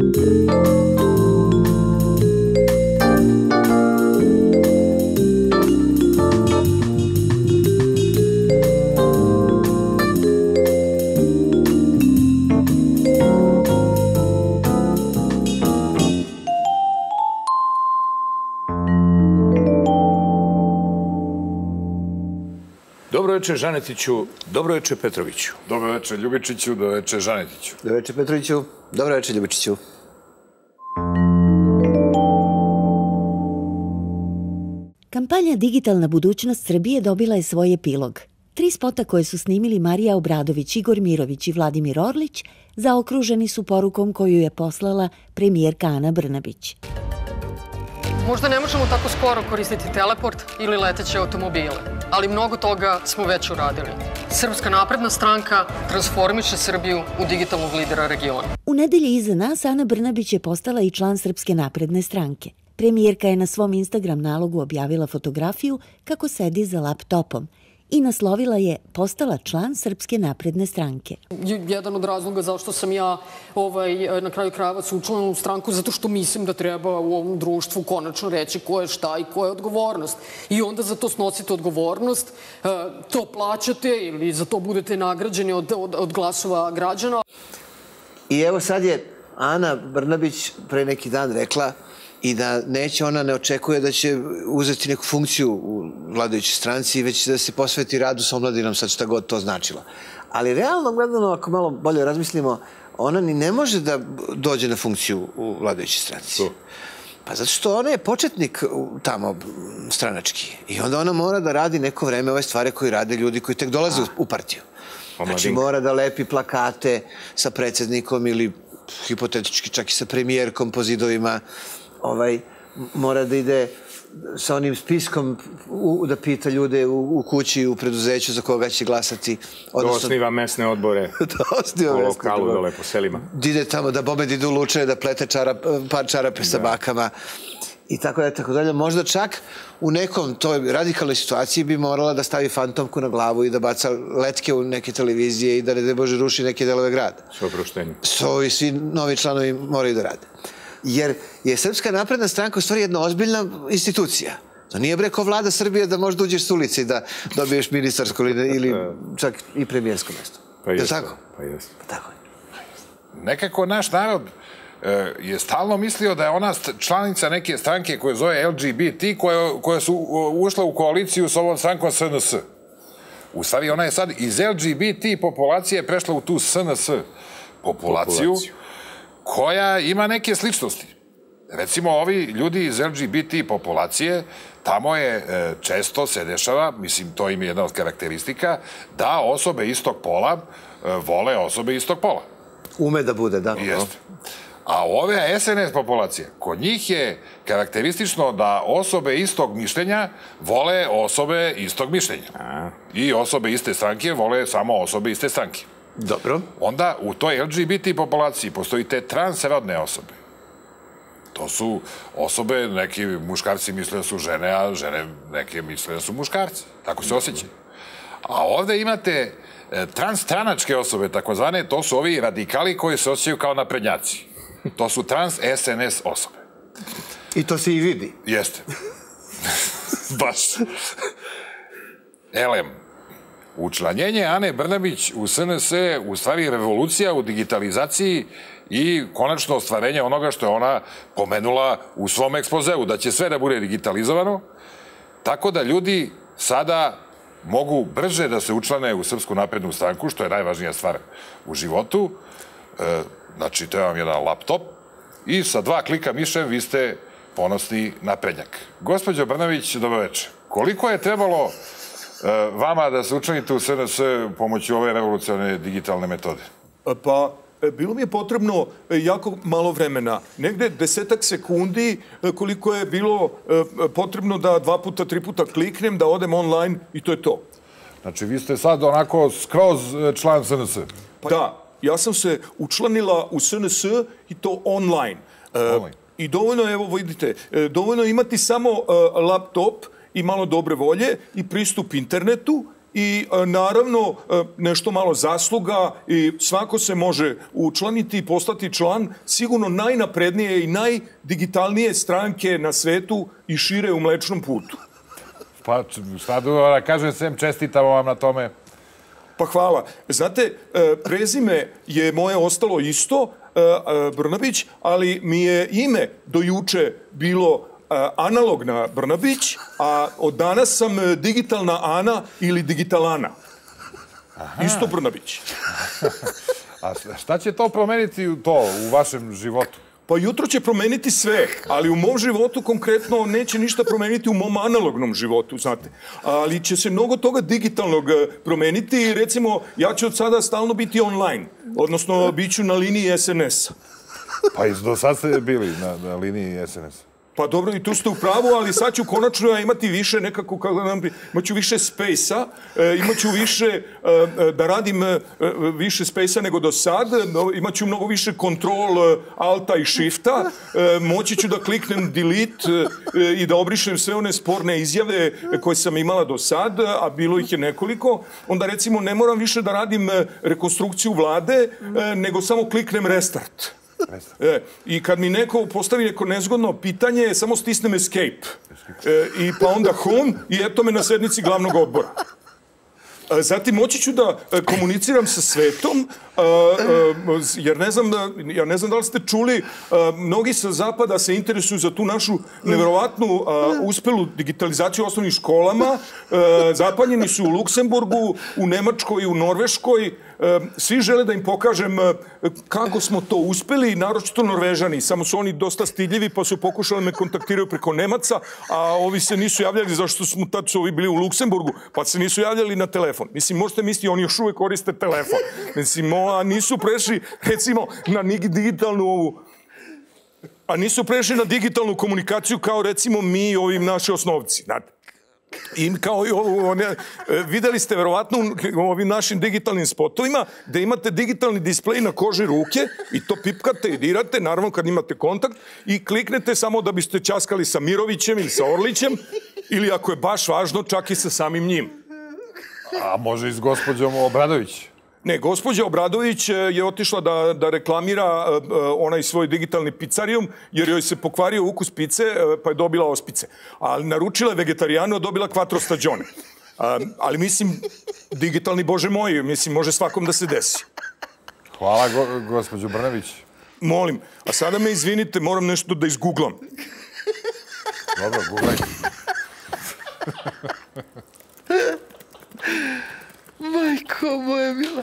Dobro večer Žanetiću, dobro večer Petroviću. Dobro večer Ljubičiću, dobro večer Žanetiću. Dobro večer Petroviću, dobro večer Ljubičiću. Kampanja Digitalna budućnost Srbije dobila je svoj epilog. 3 spota koje su snimili Marija Obradović, Igor Mirović i Vladimir Orlić zaokruženi su porukom koju je poslala premijerka Ana Brnabić. Možda ne možemo tako skoro koristiti teleport ili leteće automobile, ali mnogo toga smo već uradili. Srpska napredna stranka transformiše Srbiju u digitalnog lidera regiona. U nedelji iza nas Ana Brnabić je postala i član Srpske napredne stranke. Premijerka je na svom Instagram nalogu objavila fotografiju kako sedi za laptopom i naslovila je postala član Srpske napredne stranke. Jedan od razloga zašto sam ja na kraju krajeva se učlanila u stranku, zato što mislim da treba u ovom društvu konačno reći ko je šta i ko je odgovornost. I onda za to snosite odgovornost, to plaćate ili za to budete nagrađeni od glasova građana. I evo sad je Ana Brnabić pre neki dan rekla i da ona ne očekuje da će uzeti neku funkciju u vladajućoj stranci, već da se posveti radu sa omladinom, sad šta god to značilo. Ali realno gledano, ako malo bolje razmislimo, ona ni ne može da dođe na funkciju u vladajućoj stranci. Pa zato što ona je početnik tamo stranački i onda ona mora da radi neko vreme ove stvari koje rade ljudi koji tek dolaze u partiju. Znači mora da lepi plakate sa predsjednikom ili hipotetički čak i sa premijerkom po zidovima, mora da ide sa onim spiskom da pita ljude u kući, u preduzeću za koga će glasati. Da osniva mesne odbore po lokalu, dole po selima. Da ide tamo, da Bomed ide u Lučane, da plete par čarape sa bakama i tako da je tako dalje. Možda čak u nekom toj radikalnoj situaciji bi morala da stavi fantomku na glavu i da baca letke u neke televizije i da ne bože ruši neke delove grada. Sve oproštenje. I svi novi članovi moraju da rade. Jer je Srpska napredna stranka u stvari jedna ozbiljna institucija. To nije breko vlada Srbije da možda uđeš s ulici da dobiješ ministarsko ili čak i premijersko mesto. Pa jeste. Je li tako? Pa jeste. Tako je. Nekako naš narod je stalno mislio da je ona članica neke stranke koje zove LGBT, koja su ušla u koaliciju s ovom strankom SNS. U stvari ona je sad iz LGBT populacije prešla u tu SNS populaciju koja ima neke sličnosti. Recimo, ovi ljudi iz LGBT populacije, tamo je često se dešava, mislim, to im je jedna od karakteristika, da osobe istog pola vole osobe istog pola. Ume da bude, da. Jeste. A ove SNS populacije, kod njih je karakteristično da osobe istog mišljenja vole osobe istog mišljenja. I osobe iste stranke vole samo osobe iste stranke. Dobro. Onda u toj LGBT populaciji postoji te transrodne osobe. To su osobe, neki muškarci misle da su žene, a žene neke misle da su muškarci. Tako se osjećaju. A ovde imate transstranačke osobe, takozvane, to su ovi radikali koji se osjećaju kao naprednjaci. To su trans-SNS osobe. I to se i vidi. Jeste. Baš. Elem. Učlanjenje Ane Brnabić u SNS je u stvari revolucija u digitalizaciji i konačno ostvarenje onoga što je ona pomenula u svom ekspozeu, da će sve da bude digitalizovano, tako da ljudi sada mogu brže da se učlane u Srpsku naprednu stranku, što je najvažnija stvar u životu. Znači, to je vam jedan laptop i sa 2 klika mišem vi ste ponosni naprednjak. Gospođo Brnabić, dobro večer. Koliko je trebalo vama da se učlanite u SNS pomoću ove revolucionarne digitalne metode? Pa, bilo mi je potrebno jako malo vremena. Negde 10-ak sekundi koliko je bilo potrebno da 2 puta, 3 puta kliknem, da odem online i to je to. Znači, vi ste sad onako skroz član SNS? Da, ja sam se učlanila u SNS i to online. I dovoljno, evo vidite, dovoljno imati samo laptop i malo dobre volje i pristup internetu i naravno nešto malo zasluga i svako se može učlaniti i postati član sigurno najnaprednije i najdigitalnije stranke na svetu i šire u Mlečnom putu. Pa šta da kažem, sem čestitamo vam na tome. Pa hvala. Znate, prezime je moje ostalo isto, Brnabić, ali mi je ime do juče bilo analogna Brnabić, a od danas sam digitalna Ana ili digitalana. Isto Brnabić. A šta će to promeniti u vašem životu? Pa jutro će promeniti sve, ali u mom životu konkretno neće ništa promeniti u mom analognom životu, znate. Ali će se mnogo toga digitalnog promeniti i recimo ja ću od sada stalno biti online, odnosno bit ću na liniji SNS-a. Pa i do sad ste bili na liniji SNS-a. Pa dobro, i tu ste u pravu, ali sad ću konačno imati više nekako, imaću više space-a, imaću više, da radim više space-a nego do sad, imaću mnogo više kontrol alta i shifta, moći ću da kliknem delete i da obrišem sve one sporne izjave koje sam imala do sad, a bilo ih je nekoliko, onda recimo ne moram više da radim rekonstrukciju vlade, nego samo kliknem restart. I kad mi neko postavi neko nezgodno pitanje, samo stisnem escape. I pa onda home i eto me na sednici glavnog odbora. Zatim moći ću da komuniciram sa svetom, jer ne znam da li ste čuli, mnogi sa zapada se interesuju za tu našu neverovatnu uspelu digitalizaciju u osnovnim školama. Zapanjeni su u Luksemburgu, u Nemačkoj, u Norveškoj. Svi žele da im pokažem kako smo to uspeli, naročito Norvežani. Samo su oni dosta stidljivi, pa su pokušali me kontaktiraju preko Nemaca, a ovi se nisu javljali zašto smo tad su ovi bili u Luksemburgu, pa se nisu javljali na telefon. Mislim, možete misliti, oni još uvek koriste telefon. Mislim, nisu prešli, recimo, na digitalnu ovu... A nisu prešli na digitalnu komunikaciju kao, recimo, mi i ovi naši osnovci, znate. I kao i videli ste verovatno u ovim našim digitalnim spotovima da imate digitalni displej na koži ruke i to pipkate i dirate, naravno kad imate kontakt i kliknete samo da biste časkali sa Mirovićem ili sa Orlićem ili ako je baš važno čak i sa samim njim. A može i s gospođom Obradović? Ne, gospođa Obradović je otišla da reklamira onaj svoj digitalni picarijum, jer joj se pokvario ukus pice, pa je dobila ospice. Ali naručila je vegetarijanu, a dobila quattro stagione. Ali mislim, digitalni, bože moj, mislim, može svakom da se desi. Hvala, gospođo Brnabić. Molim, a sada me izvinite, moram nešto da izgooglam. Dobro, googlaj. Majko moja mila.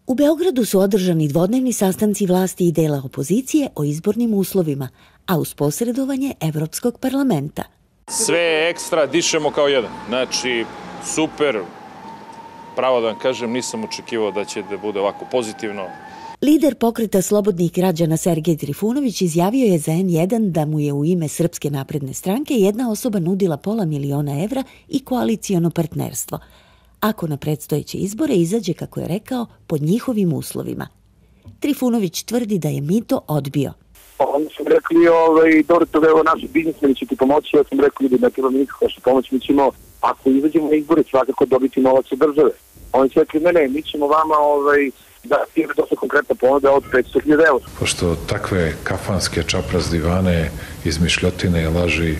U Beogradu su održani dvodnevni sastanci vlasti i dela opozicije o izbornim uslovima, a uz posredovanje Evropskog parlamenta. Sve je ekstra, dišemo kao jedan. Znači, super, pravo da vam kažem, nisam očekivao da će da bude ovako pozitivno. Lider pokreta slobodnih građana Sergej Trifunović izjavio je za N1 da mu je u ime Srpske napredne stranke jedna osoba nudila $500.000 evra i koalicijono partnerstvo, ako na predstojeće izbore izađe, kako je rekao, pod njihovim uslovima. Trifunović tvrdi da je mito odbio. Onda sam rekli, dobro, to evo naši biznismeni će ti pomoći, ja sam rekli da ne treba mi nikako što pomoći, mi ćemo, ako izađemo na izbore, svakako dobiti novac od države. Oni će rekli, ne, mi ćemo vama, da je dosta konkretna ponuda od 500.000 evra. Pošto takve kafanske čapraz divane, izmišljotine i laži,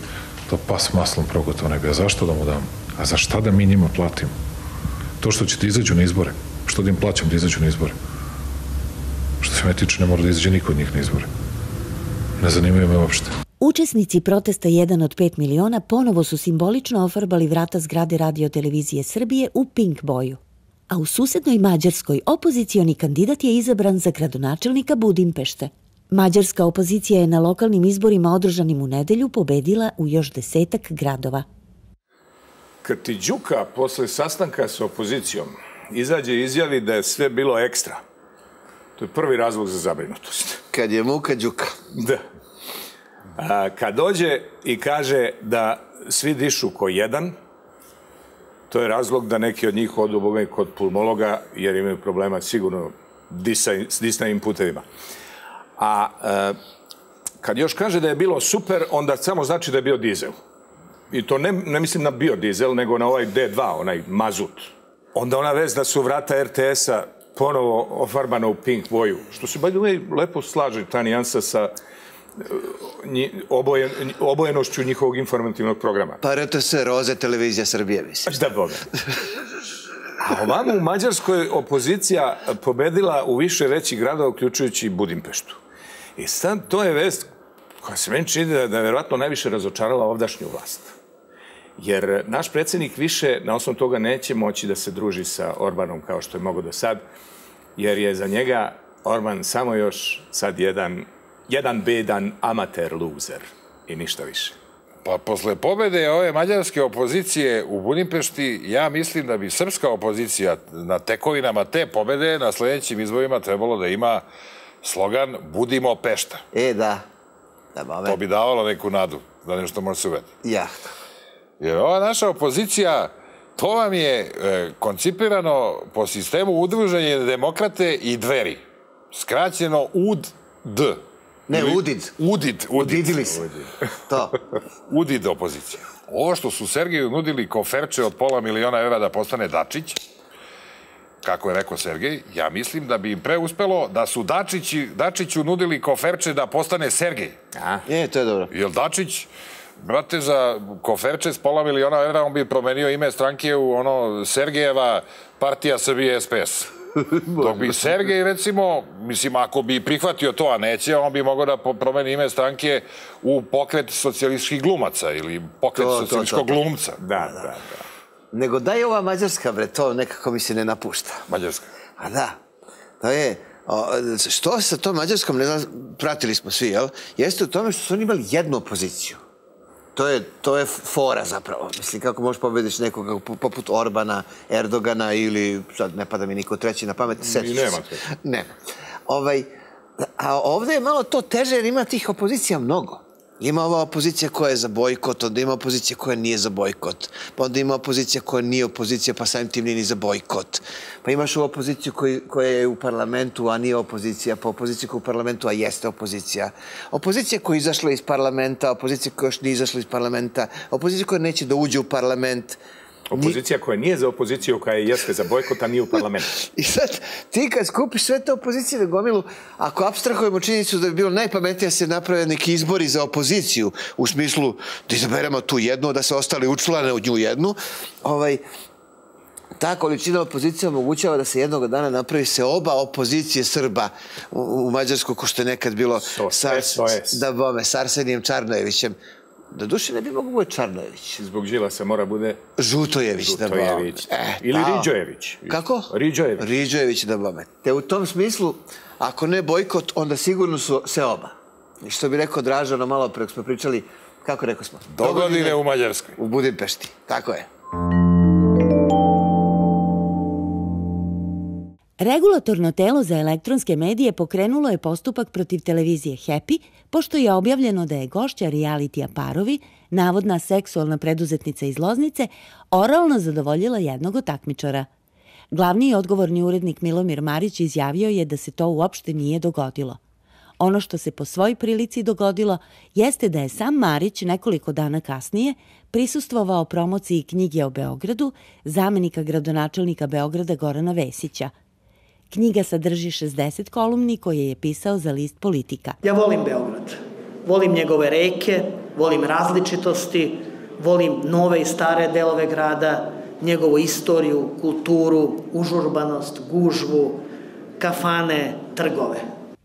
to pas maslom progotovo ne bi. A zašto da mu dam? A za šta da mi njima platimo? To što ćete izađu na izbore. Što da im plaćam da izađu na izbore? Što se me tiče, ne mora da izađe niko od njih na izbore. Ne zanimaju me uopšte. Učesnici protesta 1 od 5 miliona ponovo su simbolično ofarbali vrata zgrade Radio-televizije Srbije u pink boju. A u susednoj Mađarskoj opozicioni kandidat je izabran za gradonačelnika Budimpešte. Mađarska opozicija je na lokalnim izborima održanim u nedelju pobedila u još 10 gradova. Kad ti Đuka posle sastanka sa opozicijom izađe i izjavi da je sve bilo ekstra, to je prvi razlog za zabrinutost. Kad je muka Đuka. Da. Kad dođe i kaže da svi dišu ko jedan, to je razlog da neki od njih odu bogami kod pulmologa, jer imaju problema sigurno s disajnim putevima. A kad još kaže da je bilo super, onda samo znači da je bio dizel. I to ne mislim na biodizel, nego na ovaj D2, onaj mazut. Onda ona vez da su vrata RTS-a ponovo ofarbana u pink boju, što se by the way lepo slaže ta nijansa sa obojenošću njihovog informativnog programa. Pa RTS, Roze, Televizija Srbije, mislim. Da Boga. A ovamo u Mađarskoj opozicija pobedila u više većih gradova, uključujući Budimpeštu. I sad to je vest koja se meni čini da je verovatno najviše razočarala ovdašnju vlast. Jer naš predsjednik više na osnovu toga neće moći da se druži sa Orbanom kao što je mogo do sad, jer je za njega Orban samo još sad jedan bedan amater loser i ništa više. Pa posle pobede ove mađarske opozicije u Budimpešti, ja mislim da bi srpska opozicija na tekovinama te pobede na sljedećim izborima trebalo da ima slogan Budimo Pešta. Da. To bi davalo neku nadu da nešto može se uveti. Ja. Jer ova naša opozicija, to vam je koncipirano po sistemu Udruženje demokrate i Dveri. Skraćeno UD. Ne, UDID. Udidili se. To. UDID opozicija. Ovo što su Sergeju nudili koferče od $500.000 da postane Dačić, kako je rekao Sergej, ja mislim da bi im preuspelo da su Dačiću nudili koferče da postane Sergej. To je dobro. Jer Dačić, brate, za koferče s $500.000 on bi promenio ime stranke u Sergejeva partija Srbije SPS. Dok bi Sergej, recimo, mislim, ako bi prihvatio to, a neće, on bi mogao da promeni ime stranke u pokret socijalističkih glumaca ili pokret socijalističkog glumca. Da. Nego da je ova Mađarska, bre, to nekako mi se ne napušta. Mađarska? A da, to je, što sa tom Mađarskom, ne znam, pratili smo svi, jel? Jeste u tome što su oni imali jednu opoziciju. To je fora zapravo. Mislim, kako možeš pobediš nekoga poput Orbana, Erdogana ili, sad ne pada mi niko treći na pamet, I nema to. Nema. A ovde je malo to teže jer ima tih opozicija mnogo. Ima ova opozicija koja je za bojkot, onda ima opozicija koja nije za bojkot, pa onda ima opozicija koja nije opozicija, pa samim tim nije ni za bojkot. Pa imaš ovu opoziciju koja je u parlamentu, a nije opozicija, pa opoziciju koja je u parlamentu, a jeste opozicija. Opozicija koja je izašla iz parlamenta, opozicija koja još nije izašla iz parlamenta, opozicija koja neće da uđe u parlament. Opozicija koja nije za opoziciju, koja jeste za bojkot, a nije u parlamentu. I sad, ti kad skupiš sve te opozicije na gomilu, ako apstrahujemo činjenicu da bi bilo najpametnije da se naprave neki izbori za opoziciju, u smislu da izaberemo tu jednu, da se ostali učlane od nju jednu, ta količina opozicija omogućava da se jednog dana napravi se oba opozicije Srba u Mađarsku, ko što je nekad bilo sa Arsenijem Čarnojevićem. Da duše ne bi mogo bude Čarnojević. Zbog Đilasa mora bude... Žutojević. Ili Riđojević. Kako? Riđojević. Riđojević da bome. Te u tom smislu, ako ne bojkot, onda sigurno su se oba. I što bi rekao Dražano malo pre, smo pričali, kako rekao smo? Dogodine u Mađarskoj. U Budimpešti. Tako je. Regulatorno telo za elektronske medije pokrenulo je postupak protiv televizije Happy, pošto je objavljeno da je gošća realitija Parovi, navodna seksualna preduzetnica iz Loznice, oralno zadovoljila jednog od takmičara. Glavni i odgovorni urednik Milomir Marić izjavio je da se to uopšte nije dogodilo. Ono što se po svoj prilici dogodilo jeste da je sam Marić nekoliko dana kasnije prisustvovao promociji knjige o Beogradu zamenika gradonačelnika Beograda Gorana Vesića. Knjiga sadrži 60 kolumni koje je pisao za list Politika. Ja volim Beograd. Volim njegove reke, volim različitosti, volim nove i stare delove grada, njegovu istoriju, kulturu, užurbanost, gužvu, kafane, trgove.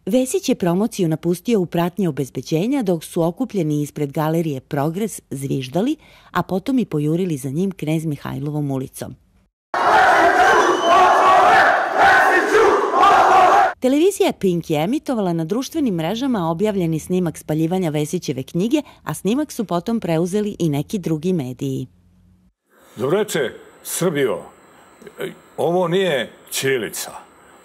Vesić je promociju napustio u pratnji obezbeđenja dok su okupljeni ispred galerije Progres zviždali, a potom i pojurili za njim Knez Mihajlovom ulicom. Televizija Pink je emitovala na društvenim mrežama objavljeni snimak spaljivanja Vesićeve knjige, a snimak su potom preuzeli i neki drugi mediji. Dobroveče, Srbijo. Ovo nije ćirilica.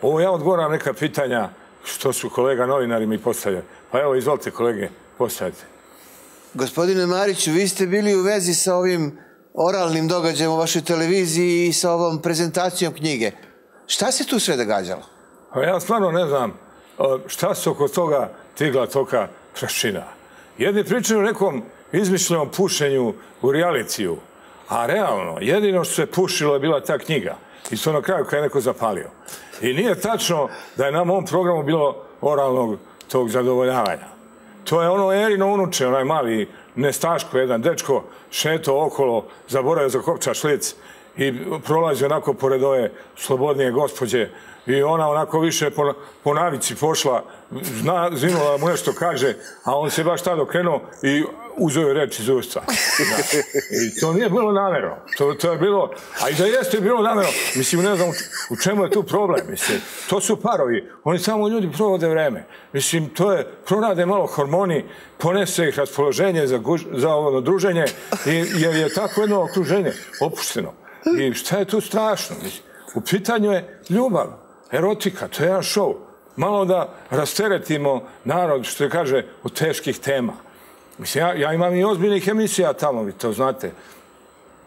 Ovo ja odgovaram neka pitanja što su kolega novinari mi postavljali. Pa evo, izvolite kolege, postavite. Gospodine Mariću, vi ste bili u vezi sa ovim oralnim događajem u vašoj televiziji i sa ovom prezentacijom knjige. Šta se tu sve događalo? Ja stvarno ne znam šta se oko toga tigla toka prašina. Jedni pričaju o nekom izmišljenom pušenju u realitiju, a realno, jedino što se pušilo je bila ta knjiga. I to na kraju kada je neko zapalio. I nije tačno da je na mom programu bilo oralnog tog zadovoljavanja. To je ono Erino unuče, onaj mali nestaško, jedan dečko, šetao okolo, zaboravio za kopča šlic i prolazi onako pored ove slobodnije gospođe i ona onako više po navici pošla, zinula mu nešto kaže, a on se baš tada okrenuo i uzeo je reč iz usta. I to nije bilo namjerno. To je bilo, a i da jeste bilo namjerno, mislim, ne znam u čemu je tu problem, mislim, to su parovi, oni samo ljudi provode vreme. Mislim, to je, prorade malo hormoni, ponese ih raspoloženje za ovo druženje, jer je tako jedno okruženje opušteno. I šta je tu strašno? U pitanju je ljubav, erotika, to je jedan šou. Malo da rasteretimo narod, što se kaže, od teških tema. Mislim, ja imam i ozbiljnih emisija tamo, vi to znate.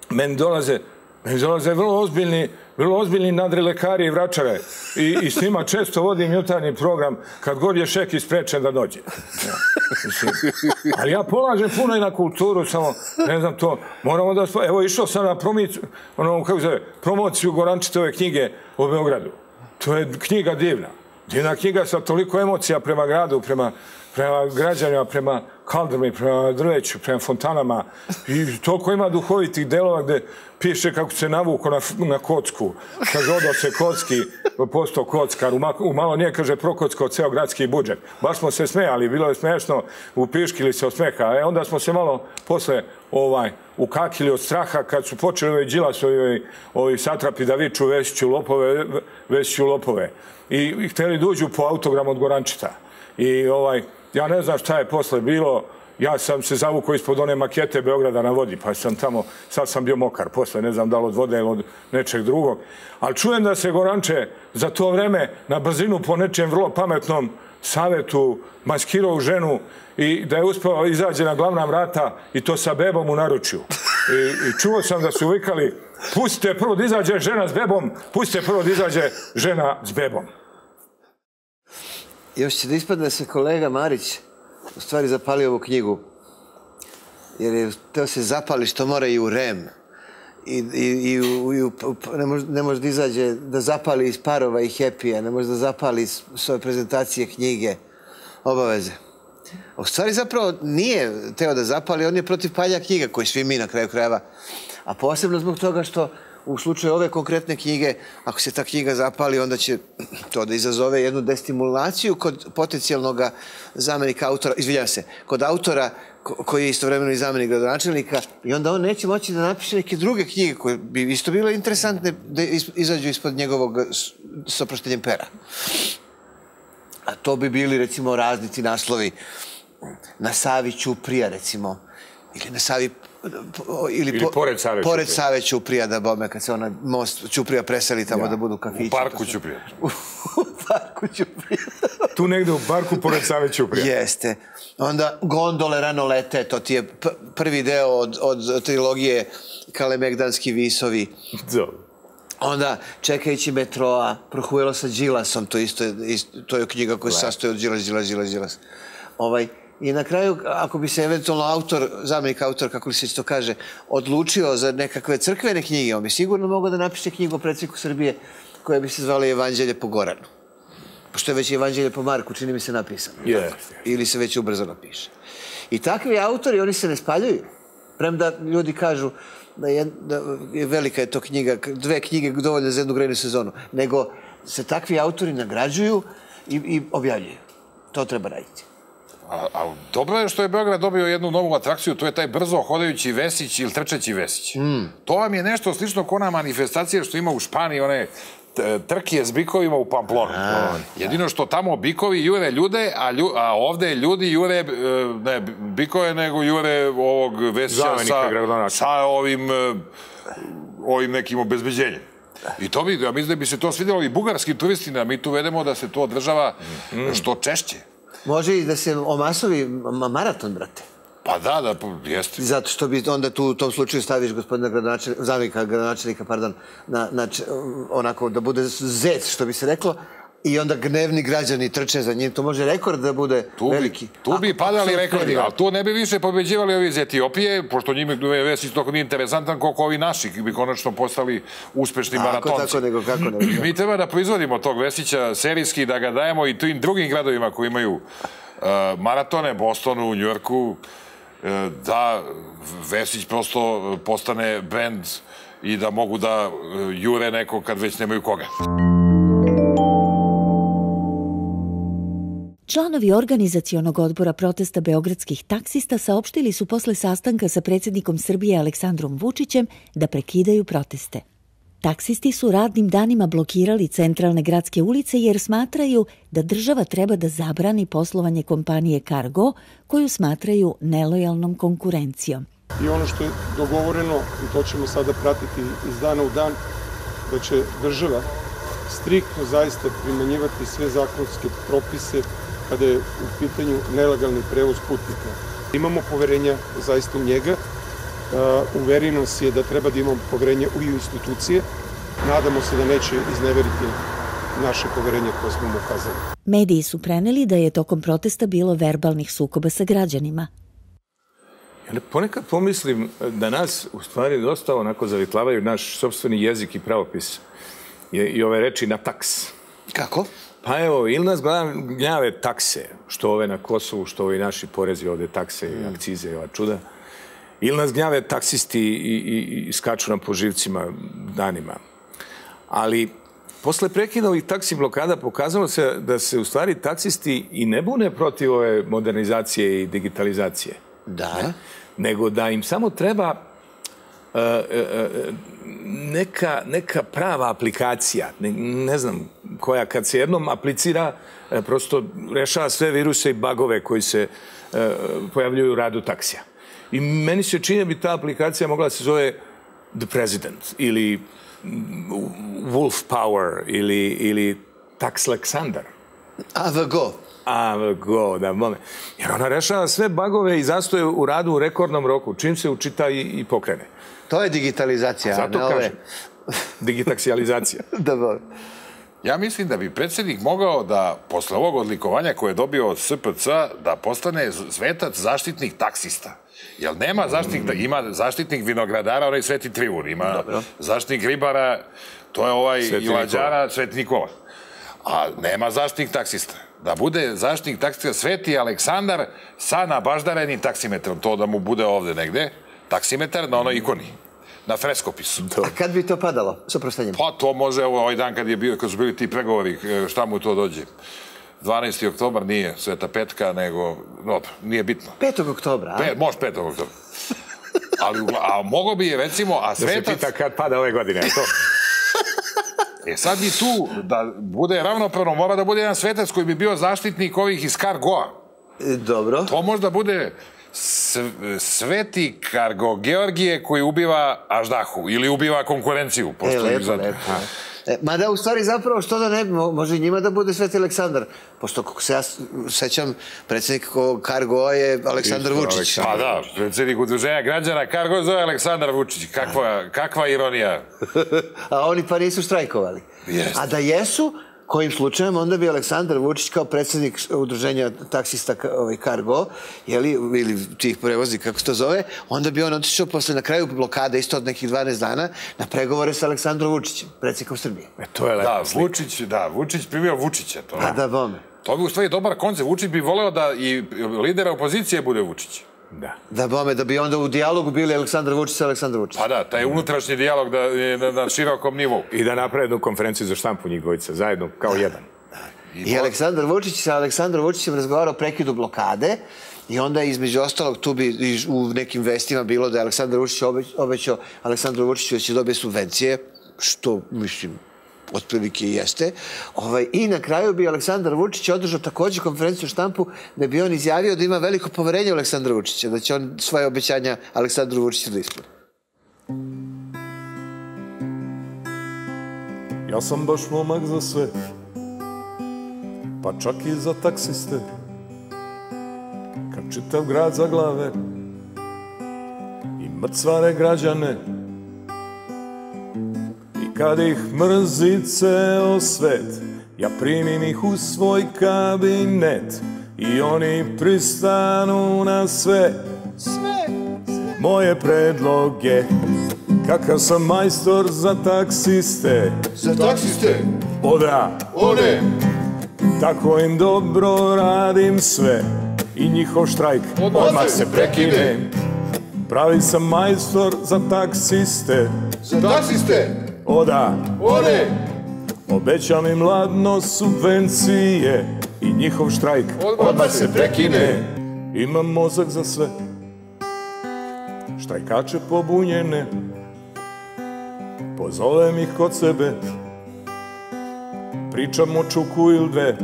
Meni dolaze vrlo ozbiljni nadrilekari i vračare i s njima često vodim jutarnji program kad god je Šeki sprečen da dođe. Ali ja polažem puno i na kulturu, samo, ne znam to, moramo da... Evo, išao sam na promociju Gorančitove knjige o Beogradu. To je knjiga divna. Divna knjiga sa toliko emocija prema gradu, prema građanima, prema kaldrmi, prema drveću, prema fontanama. I toliko ima duhovitih delova gde piše kako se navuko na kocku. Kaže, odao se kocki, postao kockar. U malo nije, kaže, prokockao ceo gradski budžet. Baš smo se smejali, bilo je smešno, upiškili se od smeha. Onda smo se malo posle ukakili od straha kad su počeli ovi Đilasovi, ovi satrapi da viču Vesiću lopove. I hteli da uđu po autogram od Gorančita. I ja ne znam šta je posle bilo, ja sam se zavukao ispod one makete Beograda na vodi, pa sam tamo, sad sam bio mokar, posle ne znam da li od vode ili od nečeg drugog. Ali čujem da se Goranče za to vreme na brzinu po nečem vrlo pametnom savetu maskirao ženu i da je uspeo izađe na glavna vrata i to sa bebom u naručju. I čuo sam da su vikali, pustite prvo da izađe žena s bebom, pustite prvo da izađe žena s bebom. Još će da ispadne se kolega Marić u stvari zapalio ovu knjigu. Jer je teo se zapali što mora i u REM. Ne može da izađe, da zapali iz Parova i Happy-a, ne može da zapali iz ove prezentacije knjige. Obaveze. U stvari zapravo nije teo da zapali, on je protiv palja knjiga, koji svi mi na kraju krajeva. A posebno zbog toga što u slučaju ove konkretne knjige, ako se ta knjiga zapali, onda će to da izazove jednu destimulaciju kod potencijalnog zamenika autora, izvinjam se, kod autora koji je istovremeno i zamenik gradonačelnika, i onda on neće moći da napiše neke druge knjige koje bi isto bile interesantne da izađu ispod njegovog, s oproštenjem pera. A to bi bili, recimo, razlici naslovi Na Savi Ćuprija, recimo, ili Na Savi... Ili pored Save Ćuprija, da bome, kad se onaj most Ćuprija preseli tamo da budu kafići. U parku Ćuprija. U parku Ćuprija. Tu negde u parku pored Save Ćuprija. Jeste. Onda Gondole rano lete, to ti je prvi deo od trilogije Kalemegdanski visovi. Onda Čekajući metroa, Prohujelo sa Đilasom, to je knjiga koja se sastoji od Đilas. I na kraju, ako bi se eventualno autor, zamenik autor, kako li se to kaže, odlučio za nekakve crkvene knjige, on bi sigurno mogao da napiše knjigu o predsjedniku Srbije koja bi se zvala Evanđelje po Goranu. Pošto je već Evanđelje po Marku, čini mi se napisano. Ili se već ubrzo napiše. I takvi autori, oni se ne spaljuju. Premda ljudi kažu da je velika je to knjiga, 2 knjige dovoljne za jednu grejnu sezonu, nego se takvi autori nagrađuju i objavljuju. To treba raditi. A dobro je što je Beograd dobio jednu novu atrakciju, to je taj brzo hodajući Vesić ili trčeći Vesić. To vam je nešto slično kao ona manifestacija što ima u Španiji, one trkije s bikovima u Pamplonu. Jedino što tamo bikovi jure ljude, a ovde ljudi jure, ne bikove, nego jure ovog Vesića sa ovim nekim obezbeđenjem. I to bi, ja mislim da bi se to svidjelo i bugarskim turistima, mi tu vedemo da se to održava što češće. Može i da se omasovi maraton, brate. Pa da, jeste. Zato što bi onda tu u tom slučaju staviš gospodina zamenika gradonačelnika, onako da bude zec, što bi se reklo, i onda gnevni građani trče za njim. To može rekord da bude veliki. Tu bi padali rekordi, ali tu ne bi više pobeđivali ovi iz Etiopije, pošto njima je Vesić toliko nije interesantan koliko ovi naši bi konačno postali uspešni maratonci. Kako nego. Mi treba da proizvodimo tog Vesića serijski, da ga dajemo i tim drugim gradovima koji imaju maratone, Bostonu, Njujorku, da Vesić prosto postane brend i da mogu da jure neko kad već nemaju koga. Članovi organizacionog odbora protesta beogradskih taksista saopštili su posle sastanka sa predsjednikom Srbije Aleksandrom Vučićem da prekidaju proteste. Taksisti su radnim danima blokirali centralne gradske ulice jer smatraju da država treba da zabrani poslovanje kompanije Cargo, koju smatraju nelojalnom konkurencijom. I ono što je dogovoreno, i to ćemo sada pratiti iz dana u dan, da će država striktno zaista primenjivati sve zakonske propise kada je u pitanju nelegalni prevoz putnika. Imamo poverenja zaista u njega, uveri nas je da treba da imamo poverenje u institucije, nadamo se da neće izneveriti naše poverenje koje smo mu ukazali. Mediji su preneli da je tokom protesta bilo verbalnih sukoba sa građanima. Ja ponekad pomislim da nas u stvari dosta onako zavitlavaju naš sopstveni jezik i pravopis i ove reči na taks. Kako? Pa evo, ili nas gnjave takse, što ove na Kosovu, što ovi naši porezi ovde takse i akcize i ova čuda. Ili nas gnjave taksisti i skaču nam po živcima danima. Ali posle prekida ovih taksi blokada pokazalo se da se u stvari taksisti i ne bune protiv ove modernizacije i digitalizacije. Da. Nego da im samo treba neka prava aplikacija, ne znam koja, kad se jednom aplicira, prosto rešava sve viruse i bagove koji se pojavljuju u radu taksija. I meni se čini da bi ta aplikacija mogla da se zove The President ili Wolf Power ili Tax Alexander. AVGO. AVGO, da, moment. Jer ona rešava sve bagove i zastoje u radu u rekordnom roku, čim se učita i pokrene. To je digitalizacija. Zato kažem. Digitaksijalizacija. Da. Ja mislim da bi predsjednik mogao da, posle ovog odlikovanja koje je dobio od SPC, da postane svetac zaštitnik taksista. Jer nema zaštitnik, ima zaštitnik vinogradara, onaj Sveti Trivun, ima zaštitnik ribara, to je ovaj Ilađara, Sveti Nikola. A nema zaštitnik taksista. Da bude zaštitnik taksista Sveti Aleksandar sa nabaždarenim taksimetrom, to da mu bude ovde negde, taksimetar na onoj ikoni, na freskopisu. A kad bi to padalo, s oproštenjem? Pa to može ovaj dan kad su bili ti pregovori, šta mu to dođe. 12. oktobar nije Sveta Petka, nego, nije bitno. 5. oktobra, a? Može 5. oktobra. A mogo bi, recimo, a svetac... Da se pita kad pada ove godine, to... Sad bi tu, da bude ravnopravno, mora da bude jedan svetac koji bi bio zaštitnik ovih iz Cargoa. Dobro. To možda bude Sveti Cargo Georgije koji ubiva Aždahu ili ubiva konkurenciju. Lepo. Mada u stvari zapravo što da ne bi, može i njima da bude Sveti Aleksandar, pošto kako se ja sećam, predsjednik Cargoa je Aleksandar Vučić. Pa da, predsjednik udruženja građana Cargo zove Aleksandar Vučić. Kakva ironija. A oni pa nisu štrajkovali. A da jesu, kojim slučajem, onda bi Aleksandar Vučić kao predsjednik udruženja taksista Cargo, ili tih prevoznika, kako se to zove, onda bi on otišao posle na kraju blokade, isto od nekih 12 dana, na pregovore sa Aleksandrom Vučićem, predsjednikom Srbije. To je lepo slika. Da, Vučić primio Vučića. Da, bome. To bi u stvari dobar koncept. Vučić bi voleo da i lidera opozicije bude Vučić. Da, bome, da bi onda u dijalogu bili Aleksandar Vučić sa Aleksandar Vučić. Pa da, taj unutrašnji dijalog da je na širokom nivou. I da naprave jednu konferenciju za štampu njih dvojica, zajedno, kao jedan. I Aleksandar Vučić sa Aleksandrom Vučićem razgovarao o prekidu blokade i onda između ostalog tu bi u nekim vestima bilo da je Aleksandar Vučić obećao Aleksandru Vučiću da će dobije subvencije, što, mislim, otprilike i jeste. I na kraju bi Aleksandar Vučić održao takođe konferenciju štampu da bi on izjavio da ima veliko poverenje u Aleksandra Vučića, da će on svoje obećanja Aleksandru Vučiću da ispuni. Ja sam baš momak za sve, pa čak i za taksiste. Kad čitav grad zaglave i mrcvare građane, kad ih mrzi ceo svet, Ja primim ih u svoj kabinet i oni pristanu na sve moje predloge. Kakav sam majstor za taksiste. Za taksiste? Oda. One. Tako im dobro radim sve i njihov štrajk odmah se prekine. Pravi sam majstor za taksiste. Za taksiste? Oda. One. Obećam im ladno subvencije i njihov štrajk odmah se prekine. Imam mozak za sve. Štrajkače pobunjene pozovem ih kod sebe. Pričam o čuku ili dve.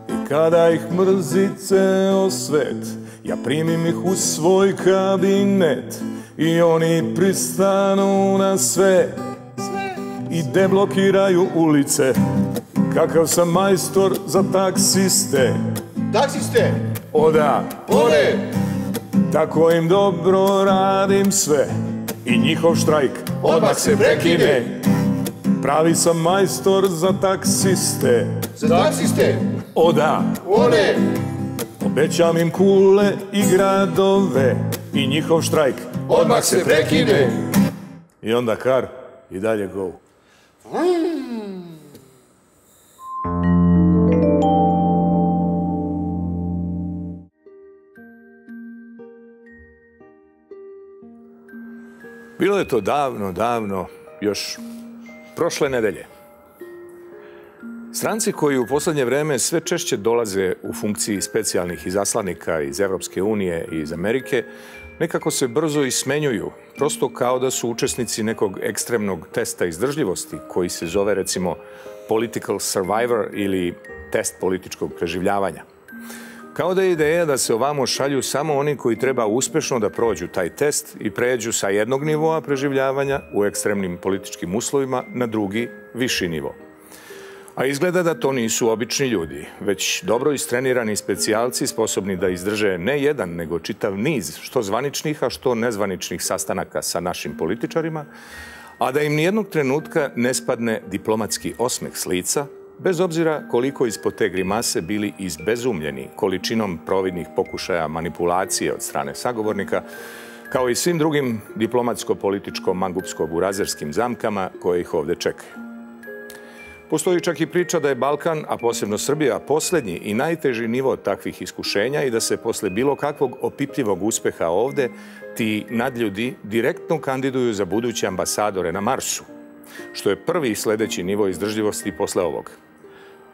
I kada ih mrzi ceo svet, ja primim ih u svoj kabinet i oni pristanu na sve i deblokiraju ulice. Kakav sam majstor za taksiste. Taksiste? Oda. One. Tako im dobro radim sve i njihov štrajk odmah se prekine. Pravi sam majstor za taksiste. Za taksiste? Oda. One. Obećam im kule i gradove i njihov štrajk odmah se prekine. I onda kar i dalje go. Bilo je to davno, još prošle nedelje. Stranci koji u poslednje vreme sve češće dolaze u funkciji specijalnih izaslanika iz Evropske unije i iz Amerike, nekako se brzo i smenjuju, prosto kao da su učesnici nekog ekstremnog testa izdržljivosti koji se zove recimo Political Survivor ili test političkog preživljavanja. Kao da je ideja da se ovamo šalju samo oni koji treba uspešno da prođu taj test i pređu sa jednog nivoa preživljavanja u ekstremnim političkim uslovima na drugi, viši nivo. A izgleda da to nisu obični ljudi, već dobro istrenirani specijalci sposobni da izdrže ne jedan, nego čitav niz što zvaničnih, a što nezvaničnih sastanaka sa našim političarima, a da im nijednog trenutka ne spadne diplomatski osmeh s lica, bez obzira koliko ispod te grimase bili izbezumljeni količinom providnih pokušaja manipulacije od strane sagovornika, kao i svim drugim diplomatsko-političko-mangupsko-burazerskim zamkama koje ih ovde čekaju. Postoji čak i priča da je Balkan, a posebno Srbija, poslednji i najteži nivo takvih iskušenja i da se posle bilo kakvog opipljivog uspeha ovde ti nadljudi direktno kandiduju za buduće ambasadore na Marsu, što je prvi sledeći nivo izdržljivosti posle ovog.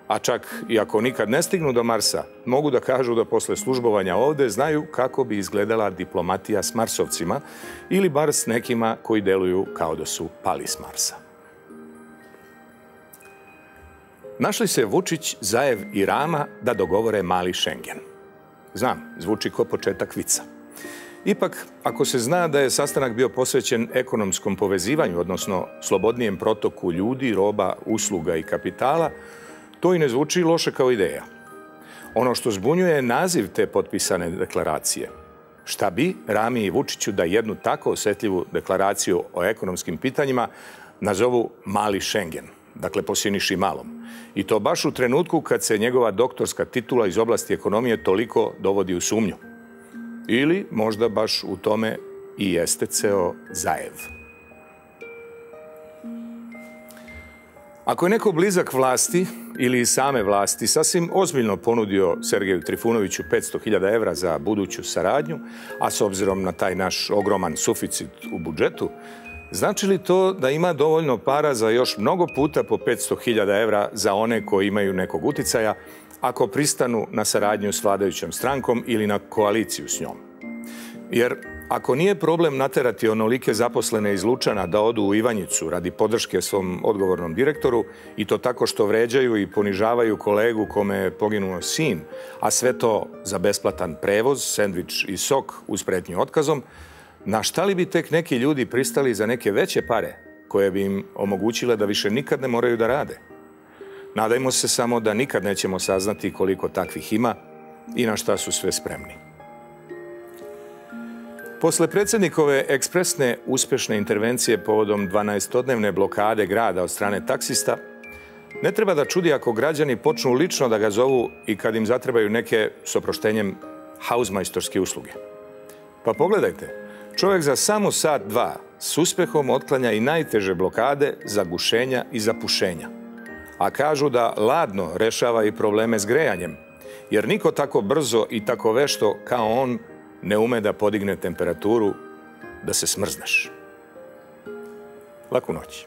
A čak i ako nikad ne stignu do Marsa, mogu da kažu da posle službovanja ovde znaju kako bi izgledala diplomatija s Marsovcima ili bar s nekima koji deluju kao da su pali s Marsa. Našli se Vučić, Zaev i Rama da dogovore mali Šengen. Znam, zvuči kao početak vica. Ipak, ako se zna da je sastanak bio posvećen ekonomskom povezivanju, odnosno slobodnijem protoku ljudi, roba, usluga i kapitala, to i ne zvuči loše kao ideja. Ono što zbunjuje je naziv te potpisane deklaracije. Šta bi Rami i Vučiću da jednu tako osetljivu deklaraciju o ekonomskim pitanjima nazovu mali Šengen, dakle po Siniši Malom. I to baš u trenutku kad se njegova doktorska titula iz oblasti ekonomije toliko dovodi u sumnju. Ili možda baš u tome i jeste ceo Zaev. Ako je neko blizak vlasti ili iz same vlasti sasvim ozbiljno ponudio Sergeju Trifunoviću 500.000 evra za buduću saradnju, a s obzirom na taj naš ogroman suficit u budžetu, znači li to da ima dovoljno para za još mnogo puta po 500.000 evra za one koji imaju nekog uticaja, ako pristanu na saradnju s vladajućom strankom ili na koaliciju s njom? Jer ako nije problem naterati onolike zaposlene iz Lučana da odu u Ivanjicu radi podrške svom odgovornom direktoru i to tako što vređaju i ponižavaju kolegu kome je poginuo sin, a sve to za besplatan prevoz, sendvič i sok uz pretnju otkazom, na šta li bi tek neki ljudi pristali za neke veće pare koje bi im omogućile da više nikad ne moraju da rade? Nadajmo se samo da nikad nećemo saznati koliko takvih ima i na šta su sve spremni. Posle predsjednikove ekspresne uspešne intervencije povodom 12-odnevne blokade grada od strane taksista, Ne treba da čudi ako građani počnu lično da ga zovu i kad im zatrebaju neke, s oproštenjem, hauzmajstorske usluge. Pa pogledajte, čovjek za samo sat, dva s uspehom otklanja i najteže blokade, zagušenja i zapušenja. A kažu da ladno rešava i probleme s grejanjem, jer niko tako brzo i tako vešto kao on ne ume da podigne temperaturu da se smrzneš. Laku noć.